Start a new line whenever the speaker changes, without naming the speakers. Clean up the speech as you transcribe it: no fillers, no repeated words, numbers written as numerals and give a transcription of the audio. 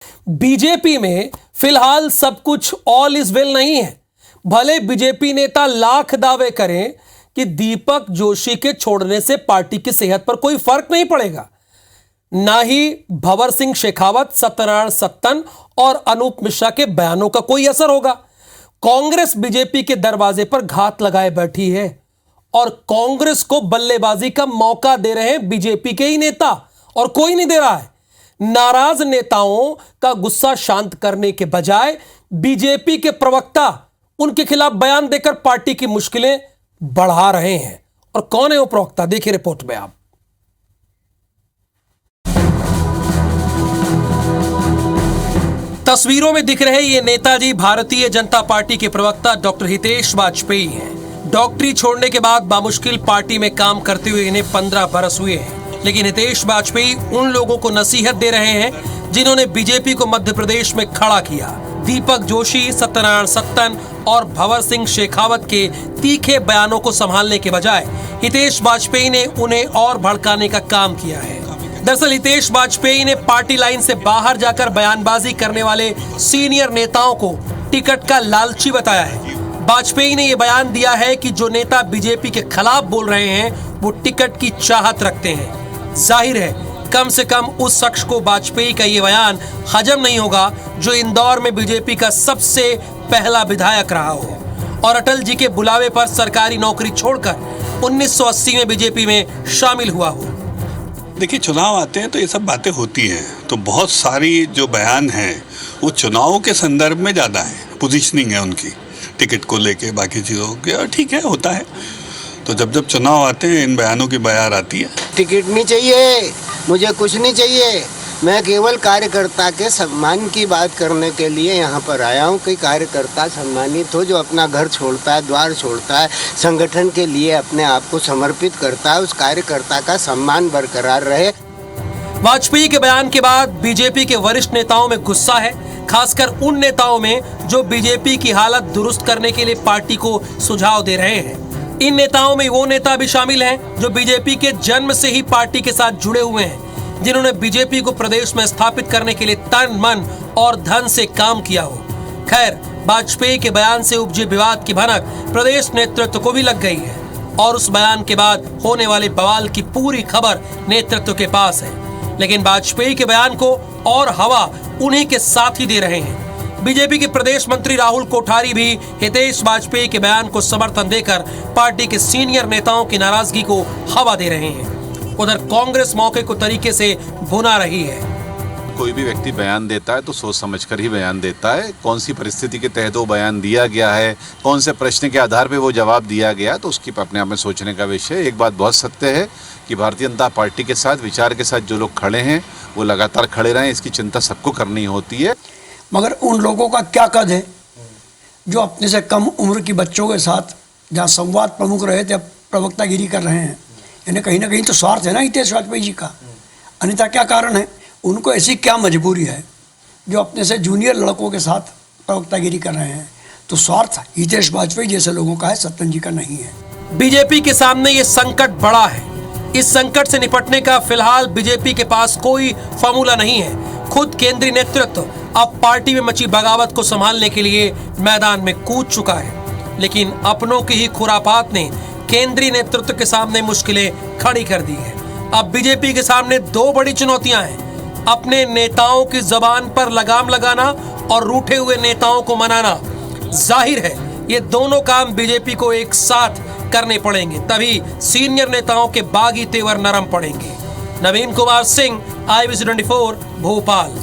BJP में फिलहाल सब कुछ ऑल इज वेल नहीं है। भले बीजेपी नेता लाख दावे करें कि दीपक जोशी के छोड़ने से पार्टी की सेहत पर कोई फर्क नहीं पड़ेगा, ना ही भंवर सिंह शेखावत, सत्यनारायण सत्तन और अनूप मिश्रा के बयानों का कोई असर होगा। कांग्रेस बीजेपी के दरवाजे पर घात लगाए बैठी है और कांग्रेस को बल्लेबाजी का मौका दे रहे हैं बीजेपी के ही नेता, और कोई नहीं दे रहा है। नाराज नेताओं का गुस्सा शांत करने के बजाय बीजेपी के प्रवक्ता उनके खिलाफ बयान देकर पार्टी की मुश्किलें बढ़ा रहे हैं। और कौन है वो प्रवक्ता, देखिए रिपोर्ट में आप। तस्वीरों में दिख रहे ये नेताजी भारतीय जनता पार्टी के प्रवक्ता डॉक्टर हितेश वाजपेयी हैं। डॉक्टरी छोड़ने के बाद बामुश्किल पार्टी में काम करते हुए इन्हें 15 बरस हुए हैं, लेकिन हितेश वाजपेयी उन लोगों को नसीहत दे रहे हैं जिन्होंने बीजेपी को मध्य प्रदेश में खड़ा किया। दीपक जोशी, सत्यनारायण सत्तन और भंवर सिंह शेखावत के तीखे बयानों को संभालने के बजाय हितेश वाजपेयी ने उन्हें और भड़काने का काम किया है। दरअसल हितेश वाजपेयी ने पार्टी लाइन से बाहर जाकर बयानबाजी करने वाले सीनियर नेताओं को टिकट का लालची बताया है। वाजपेयी ने यह बयान दिया है कि जो नेता बीजेपी के खिलाफ बोल रहे हैं वो टिकट की चाहत रखते हैं। जाहिर है कम से कम उस शख्स को वाजपेयी का ये बयान हजम नहीं होगा जो इंदौर में बीजेपी का सबसे पहला विधायक रहा हो और अटल जी के बुलावे पर सरकारी नौकरी छोड़कर 1980 में बीजेपी में शामिल हुआ हो।
देखिए, चुनाव आते हैं तो ये सब बातें होती हैं, तो बहुत सारी जो बयान हैं वो चुनाव के संदर्भ में ज़्यादा है, पोजीशनिंग है उनकी टिकट को लेके, बाकी चीज़ों के, और ठीक है, होता है। तो जब चुनाव आते हैं इन बयानों की बयार आती है।
टिकट नहीं चाहिए, मुझे कुछ नहीं चाहिए, मैं केवल कार्यकर्ता के सम्मान की बात करने के लिए यहाँ पर आया हूँ कि कार्यकर्ता सम्मानित हो, जो अपना घर छोड़ता है, द्वार छोड़ता है, संगठन के लिए अपने आप को समर्पित करता है, उस कार्यकर्ता का सम्मान बरकरार रहे।
वाजपेयी के बयान के बाद बीजेपी के वरिष्ठ नेताओं में गुस्सा है, खासकर उन नेताओं में जो बीजेपी की हालत दुरुस्त करने के लिए पार्टी को सुझाव दे रहे हैं। इन नेताओं में वो नेता भी शामिल हैं जो बीजेपी के जन्म से ही पार्टी के साथ जुड़े हुए हैं, जिन्होंने बीजेपी को प्रदेश में स्थापित करने के लिए तन मन और धन से काम किया हो। खैर, वाजपेयी के बयान से उपजे विवाद की भनक प्रदेश नेतृत्व को भी लग गई है और उस बयान के बाद होने वाले बवाल की पूरी खबर नेतृत्व के पास है, लेकिन वाजपेयी के बयान को और हवा उन्हीं के साथ ही दे रहे हैं। बीजेपी के प्रदेश मंत्री राहुल कोठारी भी हितेश वाजपेयी के बयान को समर्थन देकर पार्टी के सीनियर नेताओं की नाराजगी को हवा दे रहे हैं। उधर कांग्रेस मौके को तरीके से भुना रही है।
कोई भी व्यक्ति बयान देता है तो सोच समझकर ही बयान देता है। कौन सी परिस्थिति के तहत वो बयान दिया गया है, कौन से प्रश्न के आधार पर वो जवाब दिया गया, तो उसकी अपने आप में सोचने का विषय। एक बात बहुत सत्य है कि भारतीय जनता पार्टी के साथ, विचार के साथ जो लोग खड़े हैं वो लगातार खड़े रहें, इसकी चिंता सबको करनी होती है।
मगर उन लोगों का क्या कद है जो अपने से कम उम्र की बच्चों के साथ जहाँ संवाद प्रमुख रहे थे अब प्रवक्तागिरी कर रहे हैं। यानी कहीं ना कहीं तो स्वार्थ है ना हितेश वाजपेयी जी का, अन्यथा क्या कारण है? उनको ऐसी क्या मजबूरी है जो अपने से जूनियर लड़कों के साथ प्रवक्तागिरी कर रहे हैं? तो स्वार्थ हितेश वाजपेयी जैसे लोगों का है, सत्तन जी का नहीं है।
बीजेपी के सामने ये संकट बड़ा है। इस संकट से निपटने का फिलहाल बीजेपी के पास कोई फॉर्मूला नहीं है। खुद केंद्रीय नेतृत्व अब पार्टी में मची बगावत को संभालने के लिए मैदान में कूद चुका है, लेकिन अपनों की ही खुरापात ने केंद्रीय नेतृत्व के सामने मुश्किलें खड़ी कर दी है। अब बीजेपी के सामने दो बड़ी चुनौतियां हैं, अपने नेताओं की जबान पर लगाम लगाना और रूठे हुए नेताओं को मनाना। जाहिर है ये दोनों काम बीजेपी को एक साथ करने पड़ेंगे, तभी सीनियर नेताओं के बागी तेवर नरम पड़ेंगे। नवीन कुमार सिंह, IBC 24, भोपाल।